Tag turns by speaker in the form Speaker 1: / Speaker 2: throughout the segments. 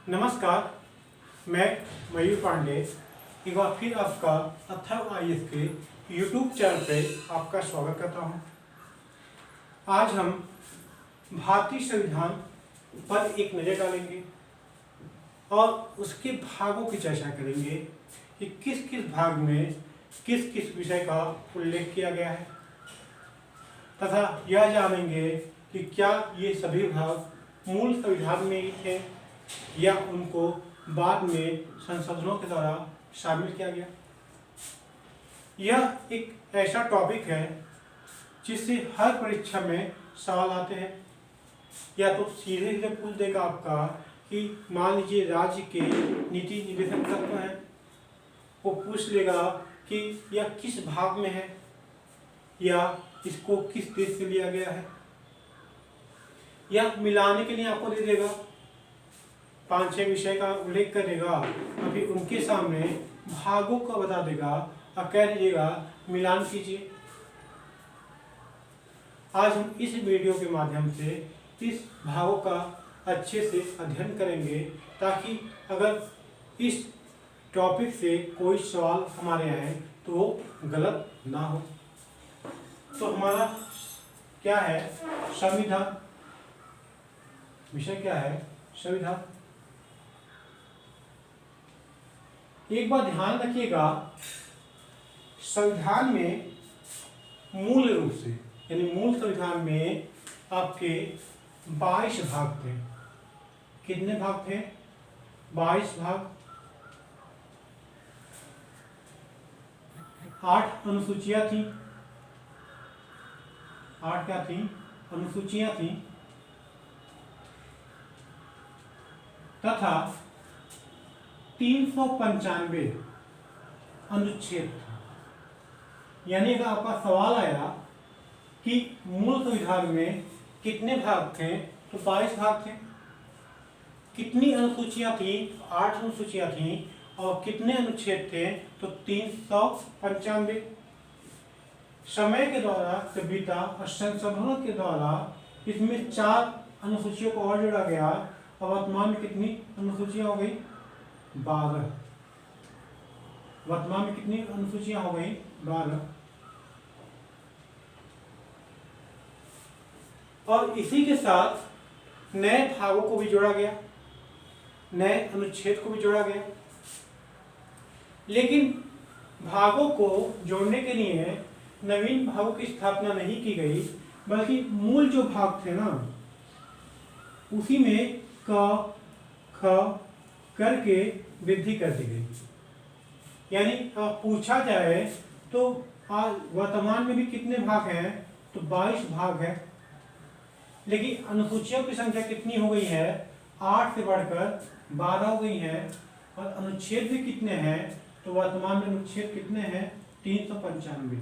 Speaker 1: नमस्कार, मैं मयूर पांडे एक बार फिर आपका अथर्व आईएएस के यूट्यूब चैनल पे आपका स्वागत करता हूं। आज हम भारतीय संविधान पर एक नज़र डालेंगे और उसके भागों की चर्चा करेंगे कि किस किस भाग में किस किस विषय का उल्लेख किया गया है तथा यह जानेंगे कि क्या ये सभी भाग मूल संविधान में ही थे या उनको बाद में संशोधनों के द्वारा शामिल किया गया। यह एक ऐसा टॉपिक है जिससे हर परीक्षा में सवाल आते हैं। या तो सीधे सीधे पूछ देगा आपका कि मान लीजिए राज्य के नीति निदेशक तत्व हैं, वो पूछ लेगा कि यह किस भाग में है या इसको किस देश से लिया गया है, या मिलाने के लिए आपको दे देगा 5-6 विषय का उल्लेख करेगा, अभी उनके सामने भागों का बता देगा और कह दीजिएगा मिलान कीजिए। आज हम इस वीडियो के माध्यम से इस भागों का अच्छे से अध्ययन करेंगे ताकि अगर इस टॉपिक से कोई सवाल हमारे आए तो वो गलत ना हो। तो हमारा क्या है? संविधान। विषय क्या है? संविधान। एक बार ध्यान रखिएगा, संविधान में मूल रूप से यानी मूल संविधान में आपके 22 भाग थे। कितने भाग थे? 22 भाग। 8 अनुसूचियां थी। 8 क्या थी? अनुसूचियां थी तथा 395 अनुच्छेद था। यानी अगर आपका सवाल आया कि मूल संविधान में कितने भाग थे तो 22 भाग थे। कितनी अनुसूचियां थी? 8 अनुसूचियां थी। और कितने अनुच्छेद थे? तो 395। समय के द्वारा जब बीता और संशोधनों के द्वारा इसमें 4 अनुसूचियों को और जोड़ा गया और वर्तमान में कितनी अनुसूचियां हो गई? 12। वर्तमान में कितनी अनुसूचियां हो गई? 12। और इसी के साथ नए भागों को भी जोड़ा गया, नए अनुच्छेद को भी जोड़ा गया। लेकिन भागों को जोड़ने के लिए नवीन भागों की स्थापना नहीं की गई, बल्कि मूल जो भाग थे ना उसी में क ख करके वृद्धि कर दी गई। यानी पूछा जाए तो आज वर्तमान में भी कितने भाग हैं? तो 22 भाग है। लेकिन अनुसूचियों की संख्या कितनी हो गई है? 8 से बढ़कर 12 हो गई है। और अनुच्छेद भी कितने हैं? तो वर्तमान में अनुच्छेद कितने हैं? 395।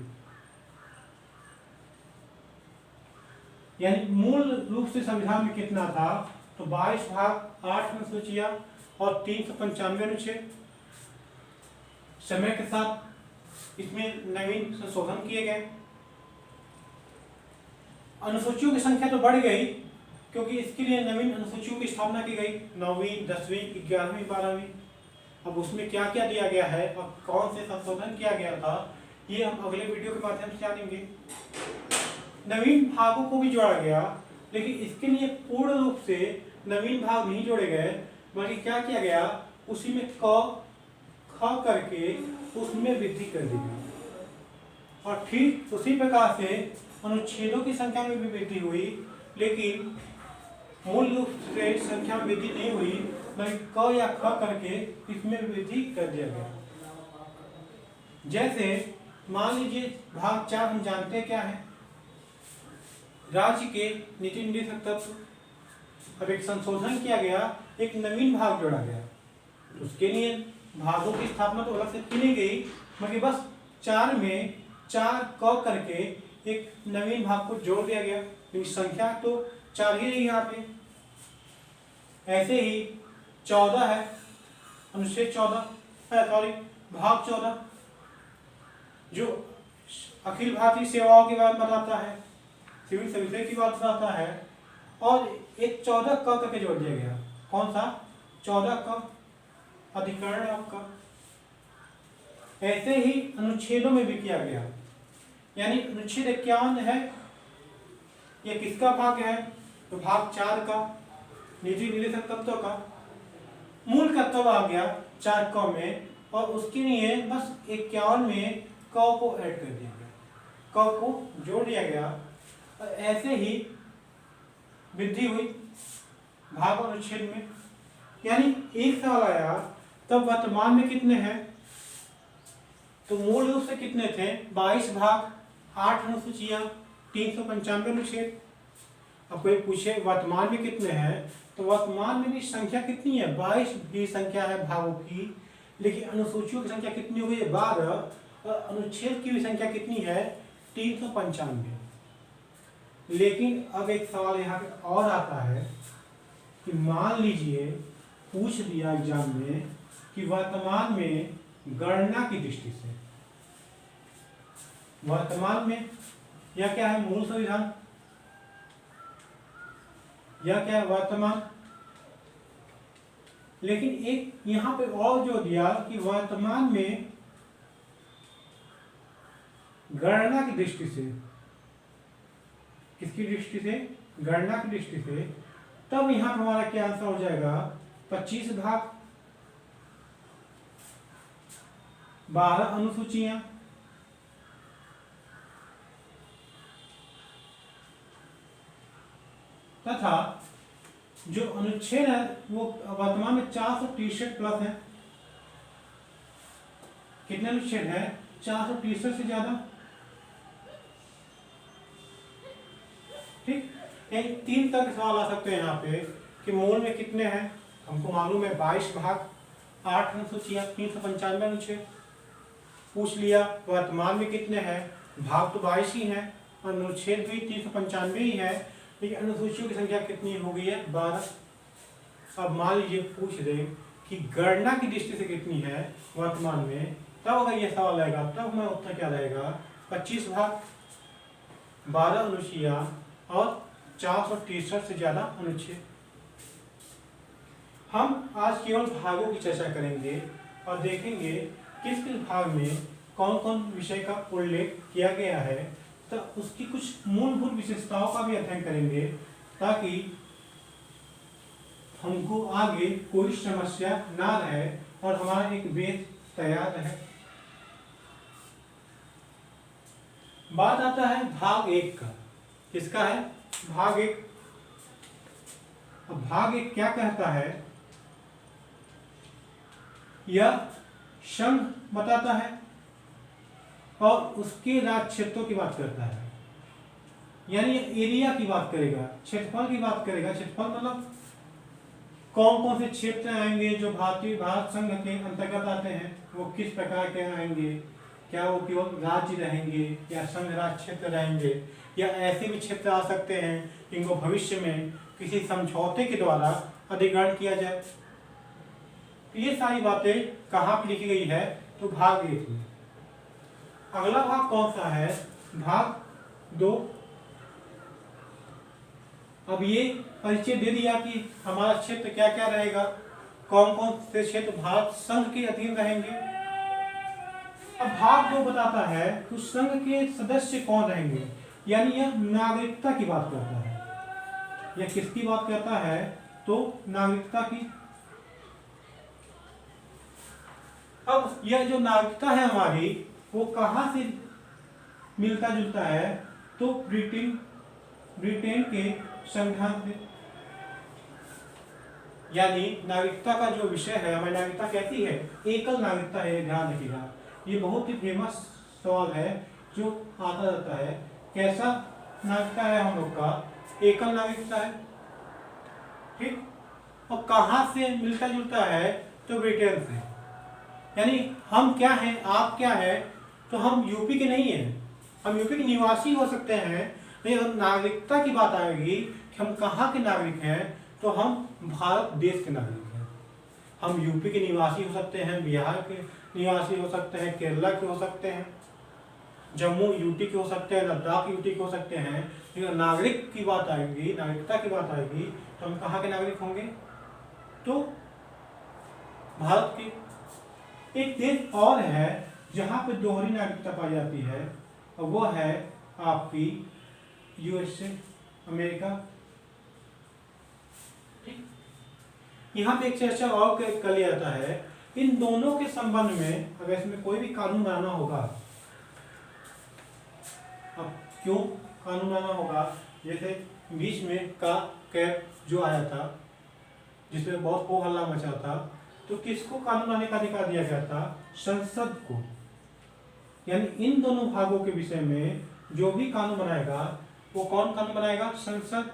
Speaker 1: यानी मूल रूप से संविधान में कितना था? तो 22 भाग, 8 अनुसूचियां और 395 अनुच्छेद। समय के साथ इसमें नवीन संशोधन किए गए। अनुसूचियों की संख्या तो बढ़ गई क्योंकि इसके लिए नवीन अनुसूचियों की स्थापना की गई, 9वीं, 10वीं, 11वीं, 12वीं। अब उसमें क्या क्या दिया गया है और कौन से संशोधन किया गया था, ये हम अगले वीडियो के माध्यम से जानेंगे। नवीन भागों को भी जोड़ा गया, लेकिन इसके लिए पूर्ण रूप से नवीन भाग नहीं जोड़े गए, बल्कि क्या किया गया? उसी में क ख करके उसमें वृद्धि कर दी गई। और ठीक उसी प्रकार से अनुच्छेदों की संख्या में भी वृद्धि हुई, लेकिन मूल रूप से संख्या में वृद्धि नहीं हुई, बल्कि क या ख करके इसमें वृद्धि कर दिया गया। जैसे मान लीजिए भाग 4 हम जानते हैं क्या है? राज्य के नीति निदेशक तत्व। अब एक संशोधन किया गया, एक नवीन भाग जोड़ा गया। तो उसके लिए भागों की स्थापना तो अलग से की नहीं गई, बल्कि बस 4 में 4 क करके एक नवीन भाग को जोड़ दिया गया, क्योंकि संख्या तो 4 ही रही यहाँ पे। ऐसे ही 14 है, अनुच्छेद 14 भाग 14 जो अखिल भारतीय सेवाओं के बारे में बताता है, सिविल सर्विसेज की बात बताता है, और एक 14 क करके जोड़ दिया गया। कौन सा? 14 का अधिकरण आपका। ऐसे ही अनुच्छेदों में भी किया गया, यानी अनुच्छेद 51 है, यह किसका भाग है? तो भाग 4 का, निजी निवेशक तत्व का। मूल का तत्व आ गया 4 क में, और उसके लिए बस 51 में क को ऐड कर दिया गया, क को जोड़ दिया गया। और ऐसे ही वृद्धि हुई भाग और अनुच्छेद में। यानी एक सवाल आया तब वर्तमान में कितने हैं? तो मूल रूप से कितने थे? 22 भाग, 8 अनुसूचियां, 395 अनुच्छेद। अब कोई पूछे वर्तमान में कितने हैं, तो वर्तमान में भी संख्या कितनी है? 22 भी संख्या है भागों की, लेकिन अनुसूचियों की संख्या कितनी हो गई है? 12। और अनुच्छेद की भी संख्या कितनी है? 395। लेकिन अब एक सवाल यहाँ पे और आता है कि मान लीजिए पूछ दिया एग्जाम में कि वर्तमान में गणना की दृष्टि से, वर्तमान में यह क्या है? मूल संविधान। यह क्या है? वर्तमान। लेकिन एक यहां पे और जो दिया कि वर्तमान में गणना की दृष्टि से, किसकी दृष्टि से? गणना की दृष्टि से। तब यहां पर हमारा क्या आंसर हो जाएगा? 25 भाग, 12 अनुसूचियां, तथा जो अनुच्छेद है वो वर्तमान में 463 प्लस है। कितने अनुच्छेद है? 463 से ज्यादा। ठीक, एक 3 तक सवाल आ सकते हैं यहाँ पे कि मूल में कितने हैं? हमको मालूम है 22 भाग, 8 अनुसूचियां, 395 अनुच्छेद। पूछ लिया वर्तमान में कितने हैं? भाग तो 22 ही है, अनुच्छेद भी 395 ही है, लेकिन अनुसूचियों की संख्या कितनी हो गई है? 12। अब मान लीजिए पूछ दे कि गणना की दृष्टि से कितनी है वर्तमान में, तब अगर यह सवाल आएगा तब हमारा उत्तर क्या रहेगा? 25 भाग, 12 अनुसूचियां और 463 से ज्यादा अनुच्छेद। हम आज केवल भागों की चर्चा करेंगे और देखेंगे किस किस भाग में कौन कौन विषय का उल्लेख किया गया है, तो उसकी कुछ मूलभूत विशेषताओं का भी अध्ययन करेंगे ताकि हमको आगे कोई समस्या ना रहे और हमारा एक बेस तैयार रहे। बात आता है भाग 1 का। किसका है? भाग 1। अब भाग 1 क्या कहता है? यह संघ बताता है और उसके राज्य क्षेत्रों की बात करता है, यानी एरिया की बात करेगा, क्षेत्रफल की बात करेगा। क्षेत्रफल मतलब कौन कौन से क्षेत्र आएंगे जो भारत संघ के अंतर्गत आते हैं, वो किस प्रकार के आएंगे, क्या वो केवल राज्य रहेंगे या संघ राज्य क्षेत्र रहेंगे, या ऐसे भी क्षेत्र आ सकते हैं जिनको भविष्य में किसी समझौते के द्वारा अधिग्रहण किया जाए। ये सारी बातें कहाँ पर लिखी गई है? तो भाग 1 में। अगला भाग कौन सा है? भाग 2। अब ये परिचय दे दिया कि हमारा क्षेत्र क्या क्या रहेगा, कौन कौन से क्षेत्र भारत संघ के अधीन रहेंगे। अब भाग 2 बताता है कि संघ के सदस्य कौन रहेंगे, यानी यह नागरिकता की बात करता है। यह किसकी बात करता है? तो नागरिकता की। अब यह जो नागरिकता है हमारी, वो कहां से मिलता जुलता है? तो ब्रिटेन के संविधान से। यानी नागरिकता का जो विषय है, हमारी नागरिकता कैसी है? एकल नागरिकता है, ध्यान रखिएगा। ये बहुत ही फेमस सवाल है जो आता रहता है। कैसा नागरिकता है हम लोग का? एकल नागरिकता है। ठीक, और कहां से मिलता जुलता है? तो ब्रिटेन से। यानी हम क्या हैं, आप क्या है? तो हम यूपी के नहीं हैं, हम यूपी के निवासी हो सकते हैं, नहीं। हम नागरिकता की बात आएगी कि हम कहाँ के नागरिक हैं, तो हम भारत देश के नागरिक हैं। हम यूपी के निवासी हो सकते हैं, बिहार के निवासी हो सकते हैं, केरला के हो सकते हैं, जम्मू यूटी के हो सकते हैं, लद्दाख यूटी के हो सकते हैं। लेकिन नागरिक की बात आएगी, नागरिकता की बात आएगी, तो हम कहाँ के नागरिक होंगे? तो भारत की। एक देश और है जहाँ पे दोहरी नागरिकता पाई जाती है, और वो है आपकी यूएसए, अमेरिका। ठीक, यहाँ पे एक चर्चा और कर लिया जाता है, इन दोनों के संबंध में अगर इसमें कोई भी कानून बनाना होगा। अब क्यों कानून बनाना होगा? जैसे बीच में का कैब जो आया था, जिसमें बहुत हो हल्ला मचा था, तो किसको कानून बनाने का अधिकार दिया गया था? संसद को। यानी इन दोनों भागों के विषय में जो भी कानून बनाएगा वो कौन कानून बनाएगा? संसद।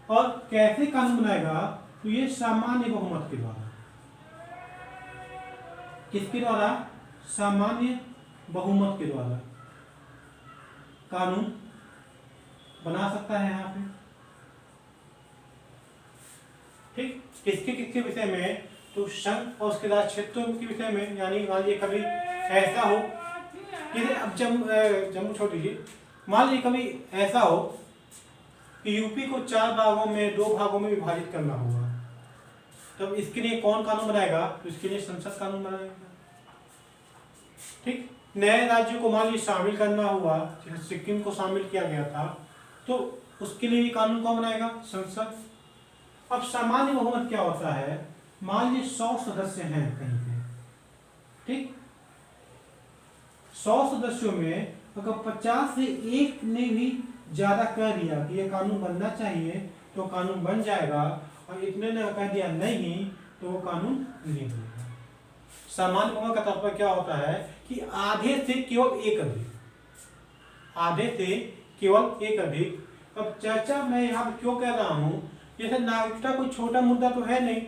Speaker 1: और कैसे कानून बनाएगा? तो ये सामान्य बहुमत के द्वारा। किसके द्वारा? सामान्य बहुमत के द्वारा कानून बना सकता है यहाँ पे। ठीक, किसके किसके विषय में? तो संघ और उसके राज्य क्षेत्रों के विषय में। यानी मान लीजिए कभी ऐसा हो, जैसे अब जम्मू छोड़ दीजिए, मान लीजिए कभी ऐसा हो कि यूपी को 4 भागों में 2 भागों में विभाजित करना होगा, तब इसके लिए कौन कानून बनाएगा? तो इसके लिए संसद कानून बनाएगा। ठीक, नए राज्यों को मान लीजिए शामिल करना हुआ, जैसे सिक्किम को शामिल किया गया था, तो उसके लिए भी कानून कौन बनाएगा? संसद। अब सामान्य बहुमत क्या होता है? मान लीजिए 100 सदस्य हैं कहीं पे, ठीक, 100 सदस्यों में अगर 50 से एक ने भी ज्यादा कह दिया कि ये कानून बनना चाहिए, तो कानून बन जाएगा, और इतने ने कह दिया नहीं, तो वो कानून नहीं बनेगा। सामान्य बहुमत का तात्पर्य क्या होता है कि आधे से केवल एक अधिक, आधे से केवल एक अधिक। अब चर्चा मैं यहाँ पे क्यों कह रहा हूँ? जैसे नागरिकता कोई छोटा मुद्दा तो है नहीं,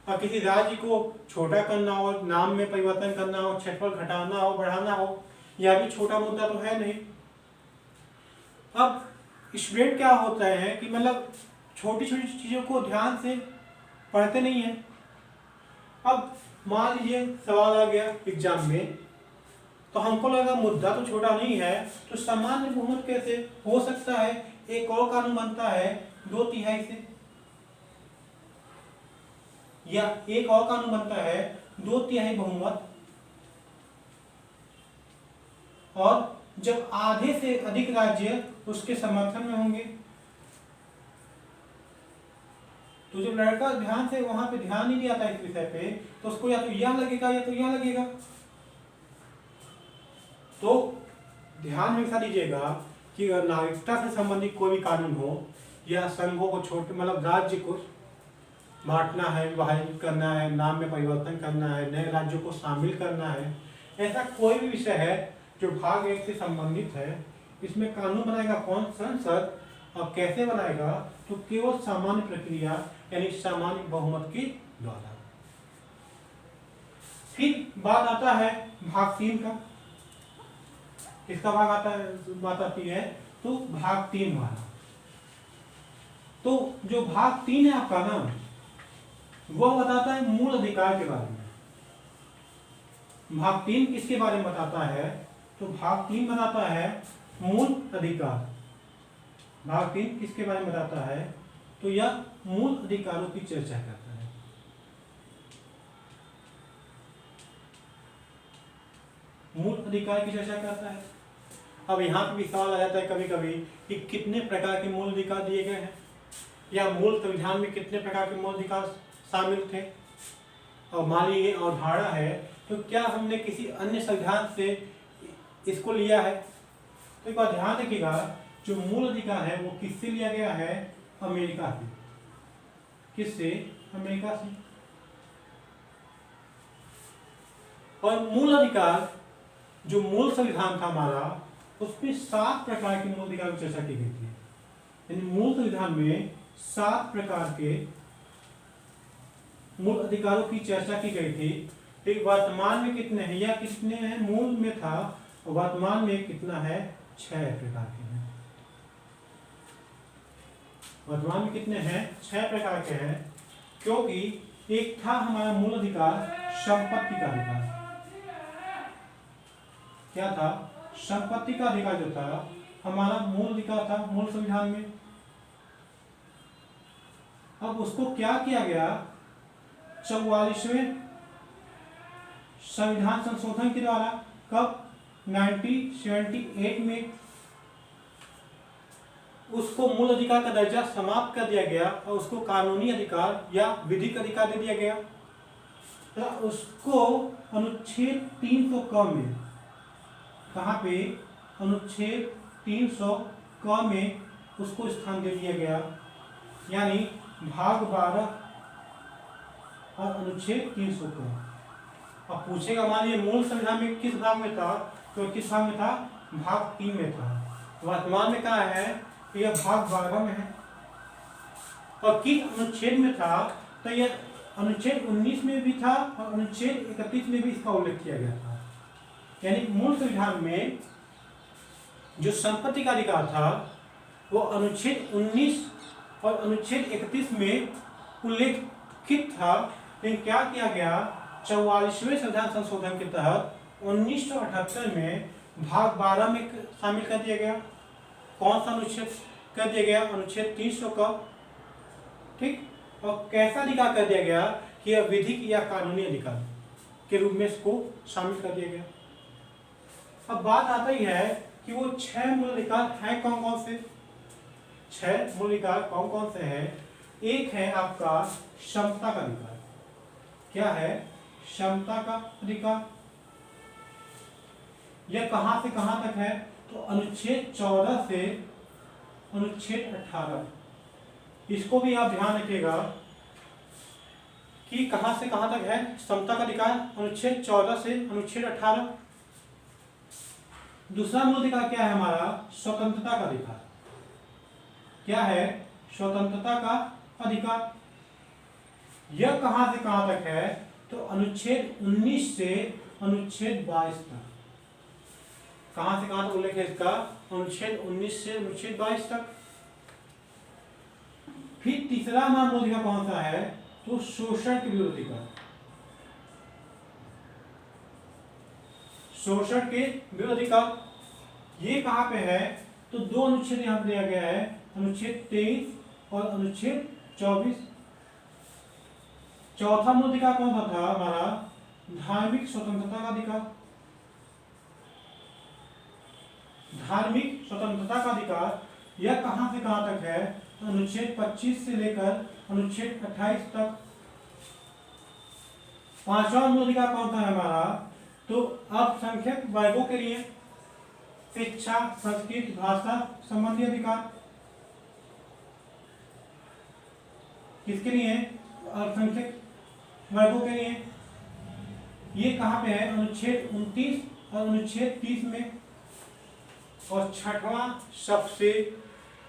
Speaker 1: और किसी राज्य को छोटा करना हो, नाम में परिवर्तन करना हो, क्षेत्रफल घटाना हो, बढ़ाना हो, यह भी छोटा मुद्दा तो है नहीं। अब स्टूडेंट क्या होता है कि मतलब छोटी छोटी चीजों को ध्यान से पढ़ते नहीं है। अब मान लीजिए सवाल आ गया एग्जाम में, तो हमको लगा मुद्दा तो छोटा नहीं है, तो सामान्य बहुमत कैसे हो सकता है? एक और कानून बनता है 2/3 से, या एक और कानून बनता है 2/3 बहुमत। और जब आधे से अधिक राज्य उसके समर्थन में होंगे, तो जब लड़का ध्यान से वहां पे ध्यान ही नहीं आता इस विषय पे, तो उसको या तो यह लगेगा या तो यह लगेगा। तो ध्यान हमेशा दीजिएगा कि अगर नागरिकता से संबंधित कोई भी कानून हो, या संघों को छोटे मतलब राज्य को बांटना है, विभाजित करना है, नाम में परिवर्तन करना है, नए राज्यों को शामिल करना है, ऐसा कोई भी विषय है जो भाग 1 से संबंधित है, इसमें कानून बनाएगा कौन? संसद। और कैसे बनाएगा? तो केवल सामान्य प्रक्रिया यानी सामान्य बहुमत के द्वारा। फिर बात आता है भाग 3 का। किसका भाग आता है? बात आती है तो भाग 3 वाला। तो जो भाग 3 है आपका ना, वो बताता है मूल अधिकार के बारे में। भाग 3 किसके बारे में बताता है? तो भाग 3 बताता है मूल अधिकार। भाग 3 किसके बारे में बताता है? तो यह मूल अधिकारों की चर्चा करता है। मूल अधिकार की चर्चा करता है। अब यहाँ पे भी सवाल आ जाता है कभी कभी कि कितने प्रकार के मूल अधिकार दिए गए हैं, या मूल संविधान में कितने प्रकार के मूल अधिकार शामिल थे। और मान लीजिए अवधारणा है, तो क्या हमने किसी अन्य संविधान से इसको लिया है? तो एक बार ध्यान रखिएगा, जो मूल अधिकार है वो किससे लिया गया है? अमेरिका से। किससे? अमेरिका से। और मूल अधिकार जो मूल संविधान था हमारा, उसमें 7 प्रकार के मूल अधिकार की चर्चा की गई थी। यानी मूल संविधान में 7 प्रकार के मूल अधिकारों की चर्चा की गई थी। एक वर्तमान में कितने हैं, या कितने हैं मूल में था, और वर्तमान में कितना है? 6 प्रकार के हैं। वर्तमान में कितने हैं? 6 प्रकार के हैं। क्योंकि एक था हमारा मूल अधिकार संपत्ति का अधिकार। क्या था? संपत्ति का अधिकार जो था हमारा मूल अधिकार था मूल संविधान में। अब उसको क्या किया गया 44वें संविधान संशोधन के द्वारा, कब, 1978 में उसको मूल अधिकार का दर्जा समाप्त कर दिया गया और उसको कानूनी अधिकार या विधिक अधिकार दे दिया गया। तो उसको अनुच्छेद 300 क में, कहाँ पे, अनुच्छेद 300 क में उसको स्थान दे दिया गया, यानी भाग 12 और अनुच्छेद 300 क। अब पूछेगा मान लीजिए मूल संविधान में किस भाग में था, तो किस भाग में था, भाग 3 में था। वर्तमान में कहा है तो यह भाग 12 में है। और किस अनुच्छेद में था, तो यह अनुच्छेद 19 में भी था और अनुच्छेद 31 में भी इसका उल्लेख किया गया था। यानी मूल संविधान में जो संपत्ति का अधिकार था वो अनुच्छेद 19 और अनुच्छेद 31 में उल्लेखित था, लेकिन क्या किया गया, 44वें संविधान संशोधन के तहत 1978 में भाग 12 में शामिल कर दिया गया। कौन सा अनुच्छेद कर दिया गया, अनुच्छेद 300 का, ठीक। और कैसा अधिकार कर दिया गया कि यह विधिक या कानूनी अधिकार के रूप में इसको शामिल कर दिया गया। अब बात आता ही है कि वो 6 मूल अधिकार हैं कौन कौन से। 6 मूल अधिकार कौन कौन से हैं। एक है आपका क्षमता का अधिकार। क्या है, क्षमता का अधिकार। यह कहां से कहां तक है, तो अनुच्छेद 14 से अनुच्छेद 18। इसको भी आप ध्यान रखिएगा कि कहां से कहां तक है क्षमता का अधिकार, अनुच्छेद 14 से अनुच्छेद 18। दूसरा मूल अधिकार क्या है हमारा, स्वतंत्रता का अधिकार। क्या है, स्वतंत्रता का अधिकार। यह कहां से कहां तक है, तो अनुच्छेद 19 से अनुच्छेद 22 तक। कहां से कहां तक उल्लेख है इसका, अनुच्छेद 19 से अनुच्छेद 22 तक। फिर तीसरा मूल अधिकार कौन सा है, तो शोषण के विरुद्ध अधिकार। शोषण के विरुद्ध अधिकार ये कहां पे है, तो 2 अनुच्छेद यहां पर दिया गया है, अनुच्छेद 23 और अनुच्छेद 24। चौथा मूल अधिकार कौन सा था हमारा, धार्मिक स्वतंत्रता का अधिकार। धार्मिक स्वतंत्रता का अधिकार यह कहां से कहां तक है, तो अनुच्छेद 25 से लेकर अनुच्छेद 28 तक। पांचवा मूल अधिकार कौन सा है हमारा, तो अल्पसंख्यक वर्गों के लिए शिक्षा, संस्कृत, भाषा संबंधी अधिकार। किसके लिए, अल्पसंख्यक वर्गों के लिए। ये कहां पे है, अनुच्छेद 29 और अनुच्छेद 30 में। और छठवां सबसे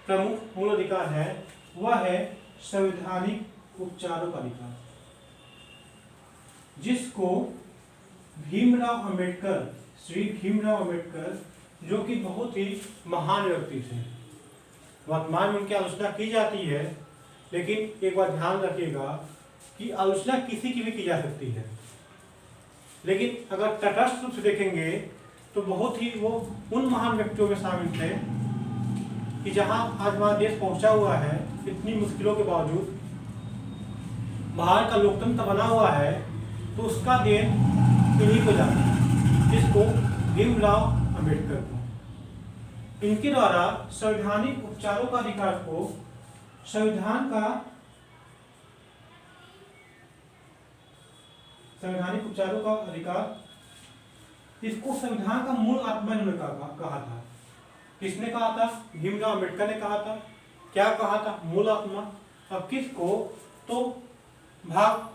Speaker 1: प्रमुख मूल अधिकार है, वह है संवैधानिक उपचारों का अधिकार, जिसको भीमराव अंबेडकर, श्री भीमराव अंबेडकर, जो कि बहुत ही महान व्यक्ति थे, वर्तमान में उनकी आलोचना की जाती है, लेकिन एक बार ध्यान रखिएगा कि आलोचना किसी की भी की जा सकती है, लेकिन अगर तटस्थ रूप से देखेंगे तो बहुत ही वो उन महान व्यक्तियों में शामिल थे कि जहां आज हमारा देश पहुंचा हुआ है, इतनी मुश्किलों के बावजूद बाहर का लोकतंत्र बना हुआ है, तो उसका देन इन्हीं को जाता है, जिसको भीमराव अंबेडकर को। इनके द्वारा संवैधानिक उपचारों का अधिकार को संवैधानिक उपचारों का अधिकार, इसको संविधान का मूल आत्मा ने कहा था। किसने कहा था, भीमराव अंबेडकर ने कहा था। क्या कहा था, मूल आत्मा। अब किसको, तो भाग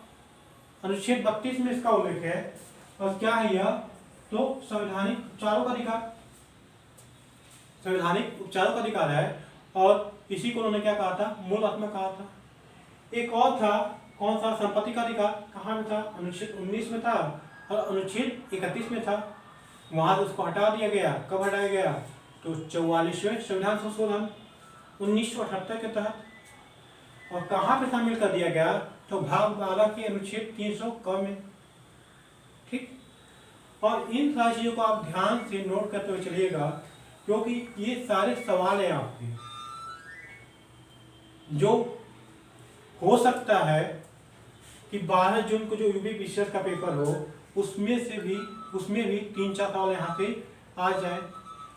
Speaker 1: अनुच्छेद 32 में इसका उल्लेख है। और क्या है यह, तो संवैधानिक उपचारों का अधिकार, संवैधानिक उपचारों का अधिकार है, और इसी को उन्होंने क्या कहा था, मूल आत्मा कहा था। एक और था, कौन सा, संपत्ति का अधिकार। कहाँ में था, अनुच्छेद 19 में था और अनुच्छेद 31 में था। वहां से उसको हटा दिया गया। कब हटाया गया, तो 44वें संविधान संशोधन 1978 के तहत। और कहाँ पे शामिल कर दिया गया, तो भाग 12 के अनुच्छेद 300 क में, ठीक। और इन सारी चीजों को आप ध्यान से नोट करते हुए चलिएगा, क्योंकि ये सारे सवाल हैं आपके, जो हो सकता है कि 12 जून को जो यूपी विशेष का पेपर हो उसमें भी 3-4 सवाल यहाँ पे आ जाए,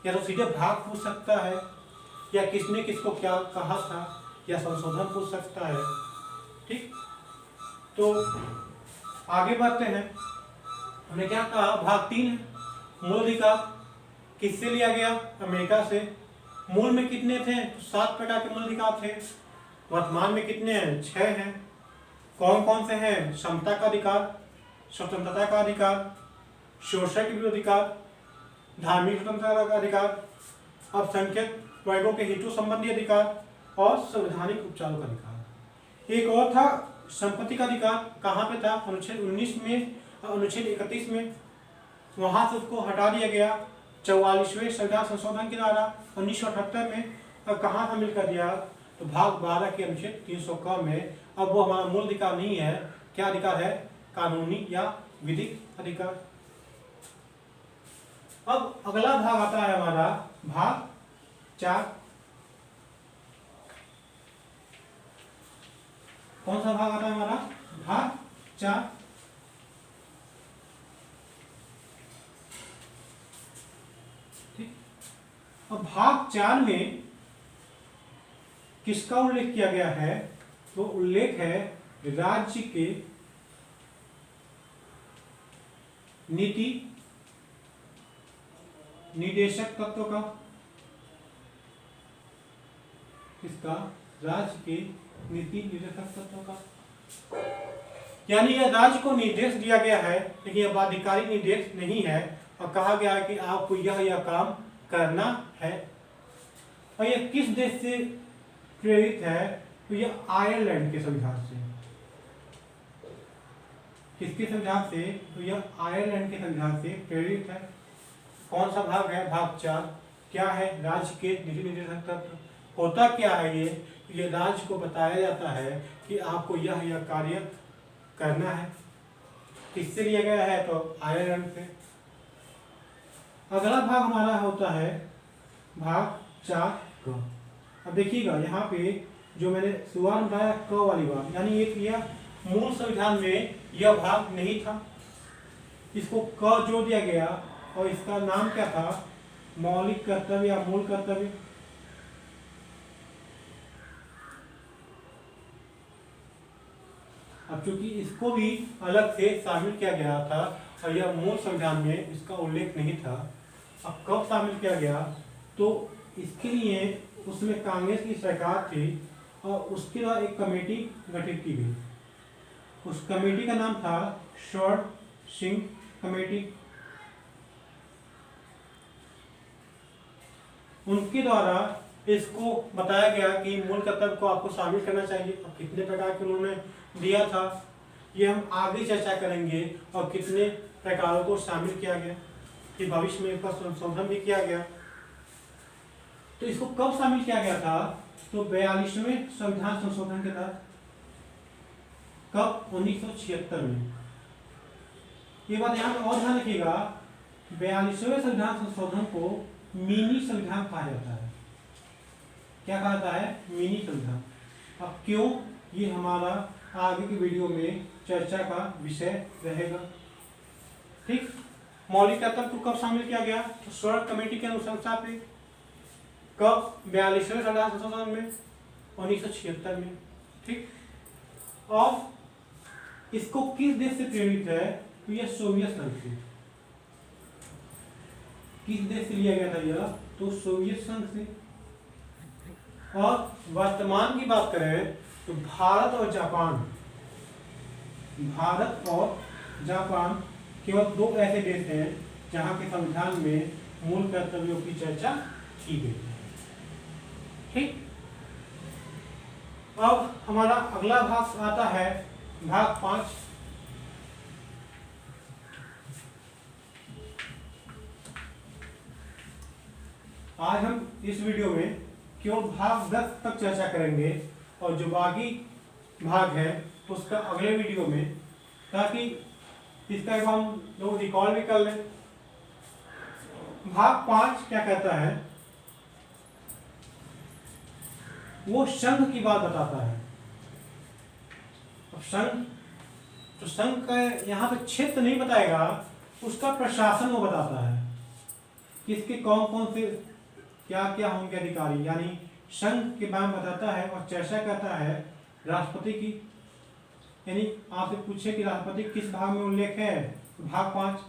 Speaker 1: या तो सीधे भाग पूछ सकता है, या किसने किसको क्या कहा था, या संशोधन पूछ सकता है। ठीक, तो आगे बढ़ते हैं। हमने क्या कहा, भाग 3 है मूल अधिकार। किससे लिया गया, अमेरिका से। मूल में कितने थे, 7 प्रकार के मूल अधिकार थे। वर्तमान में कितने हैं, 6 हैं। कौन कौन से हैं, समता का अधिकार, स्वतंत्रता का अधिकार, शोषण के विरुद्ध अधिकार, धार्मिक स्वतंत्रता का अधिकार, अल्पसंख्यक वर्गों के हितों संबंधी अधिकार और संवैधानिक उपचारों का अधिकार। एक और था संपत्ति का अधिकार, कहाँ पे था, अनुच्छेद 19 में, अनुच्छेद 31 में। वहां से उसको हटा दिया गया 44वें संविधान संशोधन के द्वारा 1978 में। और कहाँ शामिल कर दिया, तो भाग 12 के अनुच्छेद 300 में। अब वो हमारा मूल अधिकार नहीं है, क्या अधिकार है, कानूनी या विधिक अधिकार। अब अगला भाग आता है हमारा भाग 4। कौन सा भाग आता है हमारा, भाग 4। ठीक, अब भाग 4 में किसका उल्लेख किया गया है, तो उल्लेख है राज्य के नीति निर्देशक तत्व का। किसका, राज्य के नीति निर्देशक तत्व का। यानी यह राज्य को निर्देश दिया गया है, लेकिन यह बाध्यकारी निर्देश नहीं है, और कहा गया है कि आपको यह काम करना है। और यह किस देश से प्रेरित है, तो यह आयरलैंड के संविधान से। किसके संविधान से, तो यह आयरलैंड के संविधान से प्रेरित है। कौन सा भाग है, भाग 4। क्या है, राज्य के नीति निर्देशक तत्व। होता क्या है ये राज्य को बताया जाता है कि आपको यह कार्य करना है। किससे लिया गया है, तो आयरलैंड से। अगला भाग हमारा होता है भाग 4 का। अब देखिएगा यहाँ पे जो मैंने शुरुआत में बताया क वाली बात, यानी एक यह मूल संविधान में यह भाग नहीं था, इसको क जोड़ दिया गया, और इसका नाम क्या था, मौलिक कर्तव्य या मूल कर्तव्य। अब चूंकि इसको भी अलग से शामिल किया गया था और यह मूल संविधान में इसका उल्लेख नहीं था, अब कब शामिल किया गया, तो इसके लिए उसमें कांग्रेस की सरकार थी और उसके बाद एक कमेटी गठित की गई। उस कमेटी का नाम था स्वर्ण सिंह कमेटी। उनके द्वारा इसको बताया गया कि मूल कर्तव्य को आपको शामिल करना चाहिए। अब कितने प्रकार के उन्होंने दिया था, ये हम आगे चर्चा करेंगे, और कितने प्रकारों को शामिल किया गया, कि भविष्य में इसका संशोधन भी किया गया। तो इसको कब शामिल किया गया था, तो 42वें संविधान संशोधन के तहत। कब, 1976 में। ये बात यहाँ पर और ध्यान रखिएगा, 42वें संविधान संशोधन को मिनी संविधान कहा जाता है। क्या कहा जाता है, मिनी संविधान। अब क्यों, ये हमारा आगे की वीडियो में चर्चा का विषय रहेगा। ठीक, मौलिक कर्तव्य को कब शामिल किया गया, तो स्वर्ण कमेटी के अनुशंसा पे। कब, 42वें संविधान संशोधन में, 1976 में। ठीक, और इसको किस देश से प्रेरित है, तो यह सोवियत संघ से। किस देश से लिया गया था यह, तो सोवियत संघ से। और वर्तमान की बात करें तो भारत और जापान केवल 2 ऐसे देश हैं जहां के संविधान में मूल कर्तव्यों की चर्चा की गई है। ठीक, अब हमारा अगला भाग आता है भाग 5। आज हम इस वीडियो में केवल भाग 10 तक चर्चा करेंगे, और जो बाकी भाग है उसका अगले वीडियो में, ताकि इसका एक हम लोग रिकॉल भी कर लें। भाग 5 क्या कहता है, वो संघ की बात बताता है। अब संघ तो संघ का यहाँ पे क्षेत्र नहीं बताएगा, उसका प्रशासन वो बताता है कि इसके कौन कौन से क्या क्या होंगे अधिकारी, यानी संघ के बारे में बताता है और चर्चा करता है राष्ट्रपति की। यानी आपसे पूछे कि राष्ट्रपति किस भाग में उल्लेख है, तो भाग 5।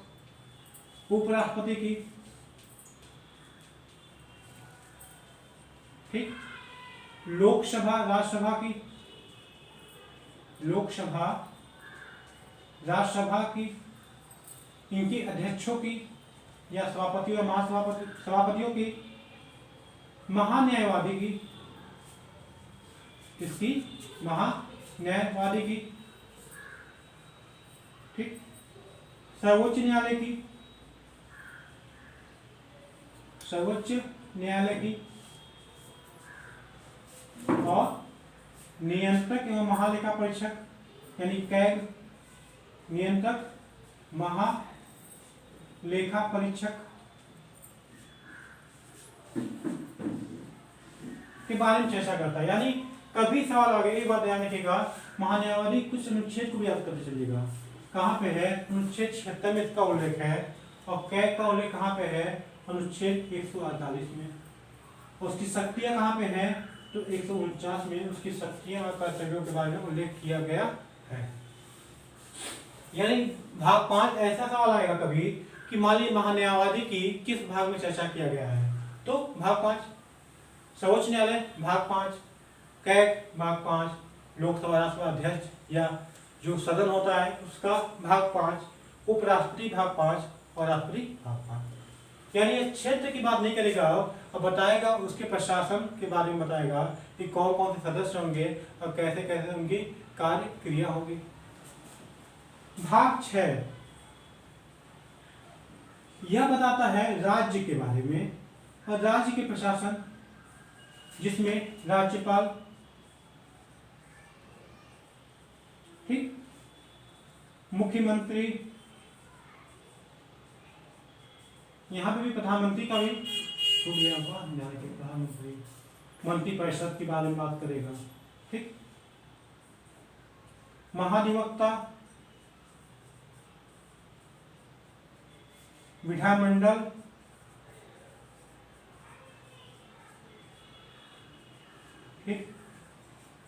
Speaker 1: उपराष्ट्रपति की, ठीक। लोकसभा राज्यसभा की, लोकसभा राज्यसभा की, इनके अध्यक्षों की या सभापतियों या सभापतियों की, महान्यायवादी की, किसकी, महान्यायवादी की, ठीक। सर्वोच्च न्यायालय की, सर्वोच्च न्यायालय की, और नियंत्रक एवं महालेखा परीक्षक यानी कैग, नियंत्रक महालेखा परीक्षक के बारे में चर्चा करता है। यानी कभी सवाल आ गया, एक बात ध्यान रखिएगा, महान्यायवादी कुछ अनुच्छेद को भी याद करते चलिएगा। कहाँ पे है, अनुच्छेद 76 में इसका उल्लेख है, और कैग का उल्लेख कहाँ पे है, अनुच्छेद 148 में। उसकी शक्तियां कहाँ पे है, तो 149 में उसकी शक्तियां और कर्तव्यों के बारे में उल्लेख किया गया है। यानी भाग 5 ऐसा सवाल आएगा कभी कि मान लीजिए महान्यायवादी की किस भाग में चर्चा किया गया है, तो भाग 5, सर्वोच्च न्यायालय भाग 5, कैग भाग 5, लोकसभा राज्यसभा अध्यक्ष या जो सदन होता है उसका भाग 5, उपराष्ट्रपति भाग 5 और राष्ट्रपति भाग 5। यानी ये क्षेत्र की बात नहीं करेगा और बताएगा उसके प्रशासन के बारे में, बताएगा कि कौन कौन से सदस्य होंगे और कैसे कैसे उनकी कार्य क्रिया होगी। भाग 6 यह बताता है राज्य के बारे में और राज्य के प्रशासन, जिसमें राज्यपाल, ठीक, मुख्यमंत्री, यहाँ पे भी प्रधानमंत्री का भी छूट गया होगा, प्रधानमंत्री, मंत्रिपरिषद के बारे में बात करेगा, ठीक, महाधिवक्ता, विधानमंडल, ठीक,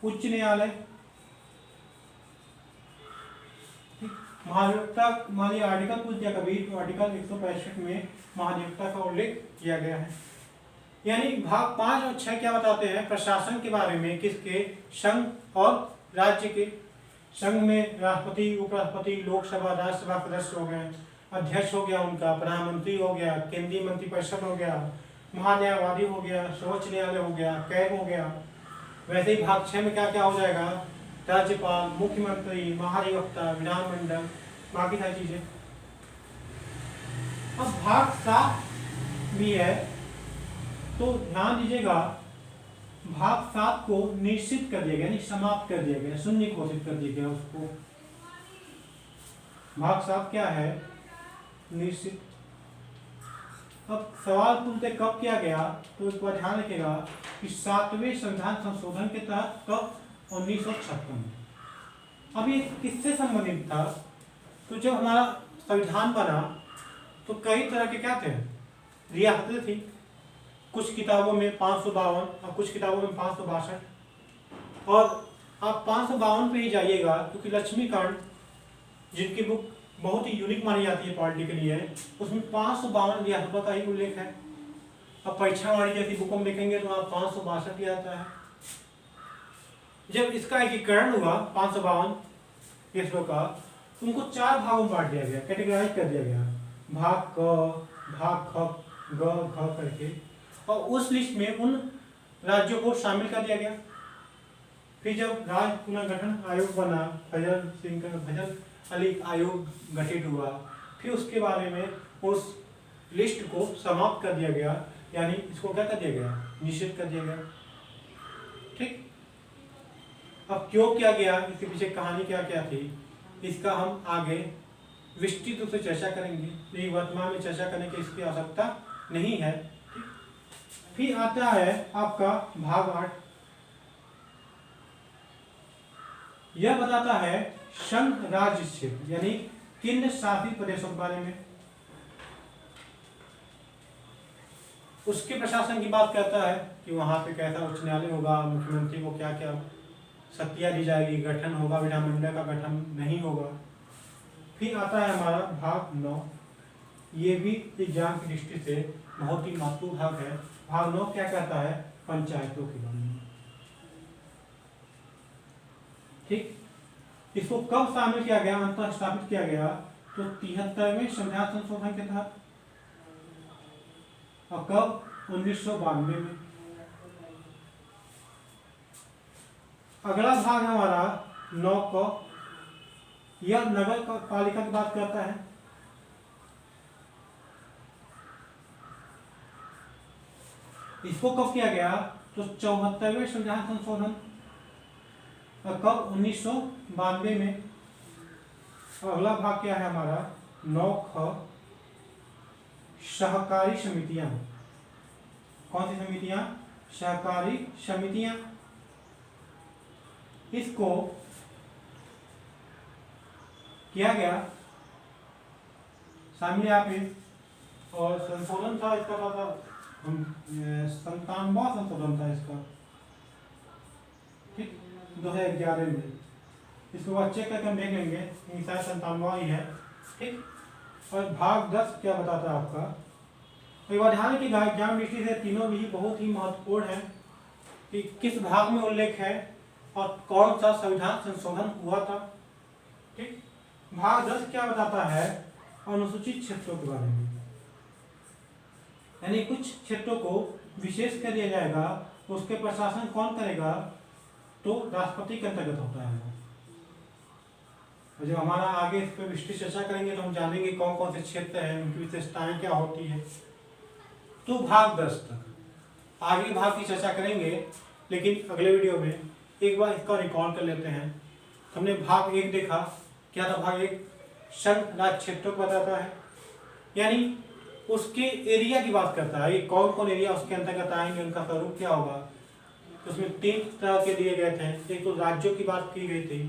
Speaker 1: उच्च न्यायालय, ठीक, महाधिवक्ता मान लिया आर्टिकल पूछ दिया कभी, तो आर्टिकल 165 में महाधिवक्ता का उल्लेख किया गया है। यानी भाग 5 और 6 क्या बताते हैं, प्रशासन के बारे में, किसके, संघ और राज्य के। संघ में राष्ट्रपति, उपराष्ट्रपति, लोकसभा राज्यसभा सदस्य हो गए, अध्यक्ष हो गया उनका, प्रधानमंत्री हो गया, केंद्रीय मंत्रिपरिषद हो गया, महान्यायवादी हो गया, सर्वोच्च न्यायालय हो गया, कैग हो गया। वैसे ही भाग 6 में क्या क्या हो जाएगा, राज्यपाल, मुख्यमंत्री, महाधिवक्ता, विधानमंडल, बाकी सारी चीजें। अब भाग 7 भी है, तो ध्यान दीजिएगा, भाग 7 को निश्चित कर दिया गया, यानी समाप्त कर दिया गया, शून्य घोषित कर दिया गया उसको। भाग 7 क्या है, निश्चित। अब सवाल पूछते कब किया गया, तो इस पर ध्यान रखिएगा कि 7वें संविधान संशोधन के तहत, कब, 1956 में। अब ये किससे संबंधित था, तो जब हमारा संविधान बना तो कई तरह के क्या थे, रियासतें थी। कुछ किताबों में 552 और कुछ किताबों में 562, और आप 552 पे ही जाइएगा, क्योंकि लक्ष्मीकांड, जिनकी बुक बहुत ही यूनिक मानी जाती है पॉलिटी के लिए, उसमें 552 रियासतों का ही उल्लेख है। अब परीक्षा वाली जैसी बुकों में देखेंगे तो आप 562 ही आता है। जब इसका एकीकरण हुआ 552 रियासतों का, उनको 4 भागों में बांट दिया गया, कैटेगराइज कर दिया गया, भाग क, भाग ख, ग, घ करके, और उस लिस्ट में उन राज्यों को शामिल कर दिया गया। फिर जब राज्य पुनर्गठन आयोग बना, फजल अली आयोग गठित हुआ, फिर उसके बारे में उस लिस्ट को समाप्त कर दिया गया, यानी इसको क्या कर दिया गया, निश्चित कर दिया गया, ठीक। अब क्यों किया गया, इसके पीछे कहानी क्या क्या थी, इसका हम आगे विस्तृत रूप से चर्चा करेंगे, लेकिन वर्तमान में चर्चा करने की इसकी आवश्यकता नहीं है। फिर आता है आपका भाग 8। यह बताता है संघ राज्य क्षेत्र यानी केंद्र शासित प्रदेशों के बारे में। उसके प्रशासन की बात करता है कि वहां पे कैसा उच्च न्यायालय होगा, मुख्यमंत्री को क्या क्या शक्तियां दी जाएगी, गठन होगा, विधानमंडल का गठन नहीं होगा। फिर आता है हमारा भाग 9। ये भी एग्जाम की दृष्टि से बहुत ही महत्वपूर्ण भाग है। भाग 9 क्या कहता है? पंचायतों के बारे में। ठीक, इसको कब शामिल किया गया, अंततः स्थापित किया गया? तो 73वें संविधान संशोधन के तहत। और कब? 1992 में। अगला भाग हमारा 9 को, यह नगर पालिका की बात करता है। इसको कब किया गया? तो 74वें संविधान संशोधन। और कब? 1992 में। अगला भाग क्या है हमारा? 9 ख, सहकारी समितियां। कौन सी समितियां? सहकारी समितियां। इसको किया गया शामिल यहाँ पे, और संशोधन था इसका, 97वां संशोधन था इसका। ठीक, 2011 में। इसको बाद चेक करके हम देख लेंगे, शायद 97वां ही है। ठीक, और भाग 10 क्या बताता है आपका? एक बार ध्यान की एग्जाम दृष्टि से तीनों भी बहुत ही महत्वपूर्ण है कि किस भाग में उल्लेख है और कौन सा संविधान संशोधन हुआ था। ठीक, भाग 10 क्या बताता है? अनुसूचित क्षेत्रों के बारे में, यानी कुछ क्षेत्रों को विशेष कर दिया जाएगा, उसके प्रशासन कौन करेगा? तो राष्ट्रपति के अंतर्गत होता है। जब हमारा आगे इस पर विस्तृत चर्चा करेंगे तो हम जानेंगे कौन कौन से क्षेत्र हैं, उनकी विशेषताएं क्या होती है। तो भाग 10 तक आगे भाग की चर्चा करेंगे, लेकिन अगले वीडियो में एक बार इसका रिकॉल कर लेते हैं। हमने भाग 1 देखा, क्या था भाग 1? संघ राज्य क्षेत्रों को बताता है, यानी उसके एरिया की बात करता है, ये कौन कौन एरिया उसके अंतर्गत आएंगे, उनका स्वरूप क्या होगा। उसमें 3 तरह के दिए गए थे। एक तो राज्यों की बात की गई थी,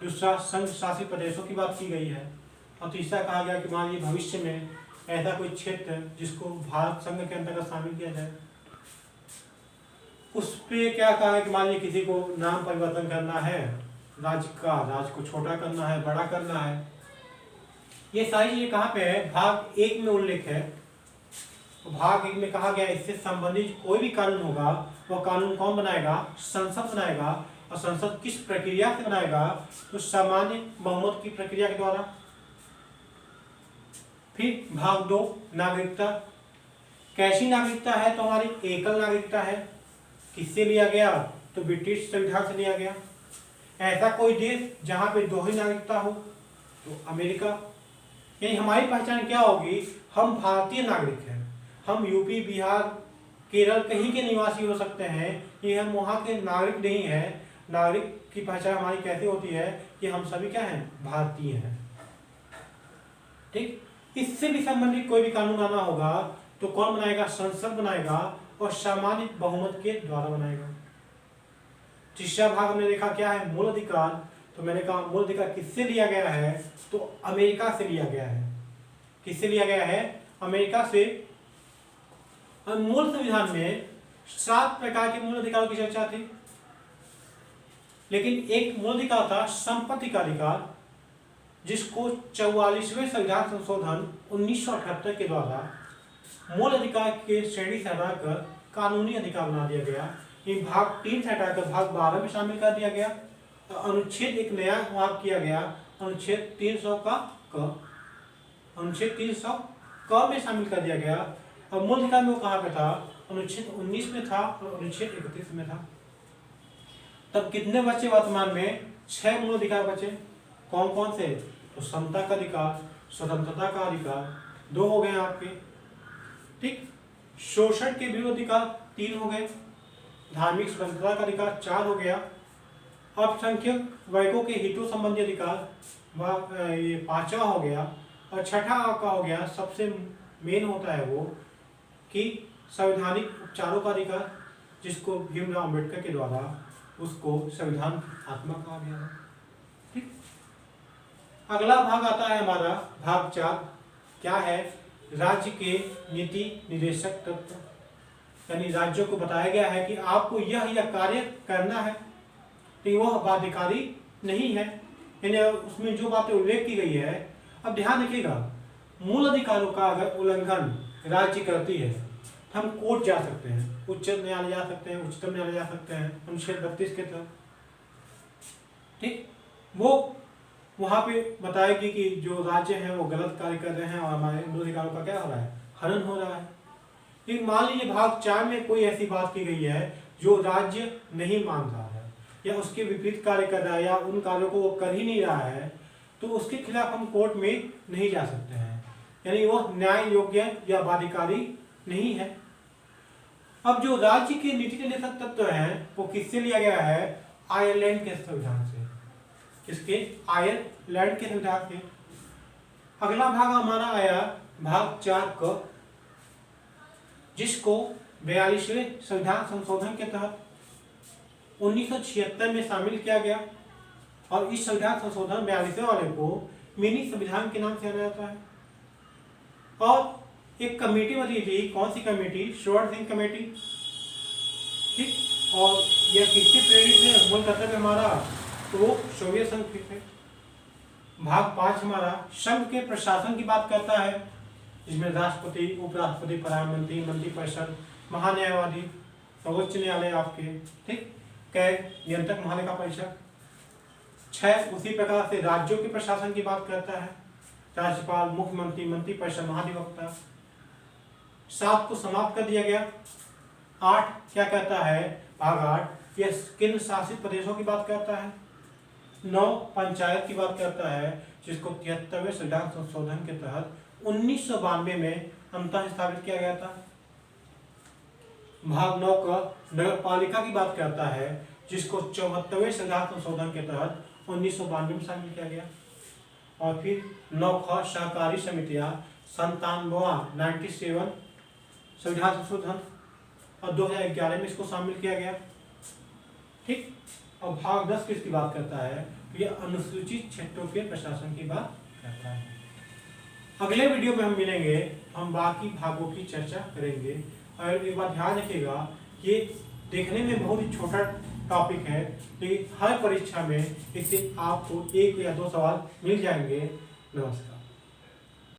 Speaker 1: दूसरा संघ शासित प्रदेशों की बात की गई है, और तीसरा कहा गया कि मान लीजिए भविष्य में ऐसा कोई क्षेत्र जिसको भारत संघ के अंतर्गत शामिल किया जाए, उस पे क्या कहा है कि मान लीजिए किसी को नाम परिवर्तन करना है राज्य का, राज्य को छोटा करना है, बड़ा करना है। ये सारी चीजें कहाँ पे है? भाग 1 में उल्लेख है। तो भाग 1 में कहा गया इससे संबंधित कोई भी कानून होगा, वो कानून कौन बनाएगा? संसद बनाएगा। और संसद किस प्रक्रिया से बनाएगा? तो सामान्य बहुमत की प्रक्रिया के द्वारा। फिर भाग 2 नागरिकता। कैसी नागरिकता है? तो हमारी एकल नागरिकता है। किससे लिया गया? तो ब्रिटिश संविधान से लिया गया। ऐसा कोई देश जहां पे 2 ही नागरिकता हो? तो अमेरिका। यानी हमारी पहचान क्या होगी? हम भारतीय नागरिक हैं। हम यूपी, बिहार, केरल कहीं के निवासी हो सकते हैं, ये हम वहाँ के नागरिक नहीं है। नागरिक की पहचान हमारी कैसे होती है कि हम सभी क्या हैं? भारतीय हैं। ठीक, इससे भी संबंधित कोई भी कानून आना होगा तो कौन बनाएगा? संसद बनाएगा, और सामान्य बहुमत के द्वारा बनाएगा। तीसरा भाग हमने देखा क्या है? मूल अधिकार। तो मैंने कहा मूल अधिकार किससे लिया गया है? तो अमेरिका से लिया गया है। किससे लिया गया है? अमेरिका से। मूल संविधान में 7 प्रकार के मूल अधिकारों की चर्चा थी, लेकिन एक मूल अधिकार था संपत्ति का अधिकार, जिसको 44वें संविधान संशोधन 1978 के द्वारा मूल अधिकार के श्रेणी से हटाकर कानूनी अधिकार बना दिया गया। ये भाग 3 से हटाकर भाग 12 में शामिल कर दिया गया। तो अनुच्छेद एक नया वहां किया गया, अनुच्छेद 300 का क, अनुच्छेद 300 क में शामिल कर दिया गया। और मूल अधिकार में वो कहाँ पे था? अनुच्छेद 19 में था और अनुच्छेद 31 में था। तब कितने बचे वर्तमान में? 6 मूल अधिकार बचे। कौन कौन से? तो समता का अधिकार, स्वतंत्रता का अधिकार 2 हो गए आपके। ठीक, शोषण के विरुद्ध अधिकार 3 हो गए, धार्मिक स्वतंत्रता का अधिकार 4 हो गया, अल्पसंख्यक वर्गों के हितों संबंधी अधिकार ये 5वां हो गया, और छठा आपका हो गया सबसे मेन होता है वो कि संवैधानिक उपचारों का अधिकार, जिसको भीमराव अम्बेडकर के द्वारा उसको संविधान आत्मा कहा गया है। ठीक, अगला भाग आता है हमारा भाग 4। क्या है? राज्य के नीति निर्देशक तत्व, यानी राज्यों को बताया गया है कि आपको यह कार्य करना है, तो वह बाध्यकारी नहीं है, यानी उसमें जो बातें उल्लेख की गई है। अब ध्यान रखिएगा, मूल अधिकारों का अगर उल्लंघन राज्य करती है तो हम कोर्ट जा सकते हैं, उच्च न्यायालय जा सकते हैं, उच्चतम न्यायालय जा सकते हैं अनुच्छेद 32 के तहत। ठीक, वो वहां पे बताएगी कि जो राज्य हैं वो गलत कार्य कर रहे हैं और हमारे मूल अधिकारों का क्या हो रहा है, हनन हो रहा है। लेकिन मान लीजिए भाग 4 में कोई ऐसी बात की गई है जो राज्य नहीं मान रहा है या उसके विपरीत कार्य कर रहा है या उन कार्यों को वो कर ही नहीं रहा है, तो उसके खिलाफ हम कोर्ट में नहीं जा सकते हैं, यानी वो न्याय योग्य या बाध्यकारी नहीं है। अब जो राज्य के नीति निर्देशक तत्व हैं वो किससे लिया गया है? आयरलैंड के संविधान से। किसके? आयरलैंड के संविधान से। अगला भाग हमारा आया भाग 4 क, जिसको 42वें संविधान संशोधन के तहत 1976 में शामिल किया गया। और इस संविधान संशोधन 42वें वाले को मिनी संविधान के नाम से जाना जाता है। और एक कमेटी बनी थी, कौन सी कमेटी? Assured Singh committee. ठीक, और यह किससे प्रेरित है? मूल कर्तव्य हमारा तो सोवियत संघ से। भाग 5 हमारा संघ के प्रशासन की बात करता है, जिसमें राष्ट्रपति, उपराष्ट्रपति, प्रधानमंत्री, मंत्रिपरिषद, महान्यायवादी, सर्वोच्च न्यायालय आपके, ठीक, कैग, नियंत्रक, महालेखा परीक्षक। 6 उसी प्रकार से राज्यों के प्रशासन की बात करता है, राज्यपाल, मुख्यमंत्री, मंत्रिपरिषद, महाधिवक्ता। 7 को समाप्त कर दिया गया। 8 क्या कहता है? भाग 8 यह केंद्र शासित प्रदेशों की बात करता है। 9 पंचायत की बात करता है, जिसको 73वें संविधान संशोधन के तहत 1992 में अंततः स्थापित किया गया था। भाग 9 का नगर पालिका की बात करता है, जिसको 74वें संविधान संशोधन के तहत 1992 में शामिल किया गया। और फिर 9 ख सहकारी समितियां 97 संविधान संशोधन और 2011 में इसको शामिल किया गया। ठीक, और भाग 10 किसकी बात करता है? ये अनुसूचित क्षेत्रों के प्रशासन की बात करता है। अगले वीडियो में हम मिलेंगे, हम बाकी भागों की चर्चा करेंगे। और एक बात ध्यान रखिएगा, ये देखने में बहुत ही छोटा टॉपिक है, लेकिन हर परीक्षा में इससे आपको 1 या 2 सवाल मिल जाएंगे। नमस्कार।